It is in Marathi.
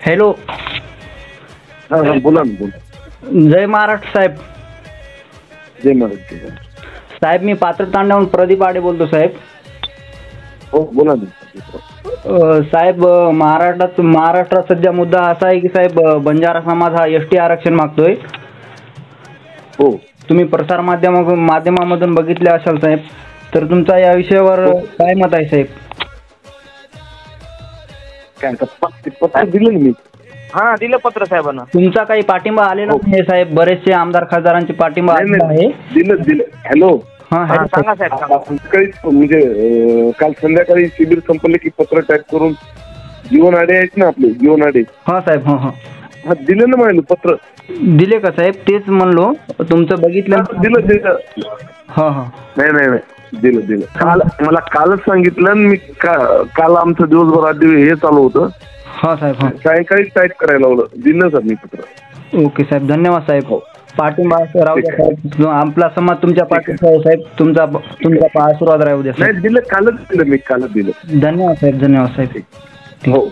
हॅलो. हां हां बोला ना बोला. जय महाराष्ट्र साहेब. जय महाराष्ट्र साहेब मी पात्र तांड्याहून प्रदीप आडे बोलतो साहेब. हो बोला ना. साहेब महाराष्ट्रात सध्या मुद्दा असा आहे की साहेब बंजारा समाज हा एसटी आरक्षण मागतोय. हो तुम्ही प्रसार माध्यमामधून बघितले असाल साहेब, तर तुमचा या विषयावर काय मत आहे साहेब? काय पत्र दिलं ना मी. हा दिलं पत्र साहेबांना. तुमचा काही पाठिंबा आलेला नाही साहेब? बरेचसे आमदार खासदारांचे पाठिंबा आलेला आहे. दिलं. हॅलो. हां हा, सांगा साहेब सांगा. सकाळी म्हणजे काल संध्याकाळी शिबिर संपले की पत्र टाईप करून जीवन आडे आहेत ना आपले जीवन आडे. हां साहेब. हां हां हा दिलं ना मला पत्र. दिले का साहेब? तेच म्हणलो तुमचं बघितलं. दिलं. हां हां दिलं. मला कालच सांगितलं आणि मी काल आमचं दिवसभर आधी हे चालू होतं. हां साहेब. हां सायंकाळी टाईप करायला लावलं. दिलं सर मी पत्र. ओके साहेब, धन्यवाद साहेब. पाठिंबा राहू द्या साहेब. आपला समाज तुमच्या पाठीशी आहे साहेब. तुमचा आशीर्वाद राहू द्या साहेब. नाही दिलं कालच दिलं. धन्यवाद धन्यवाद साहेब. हो.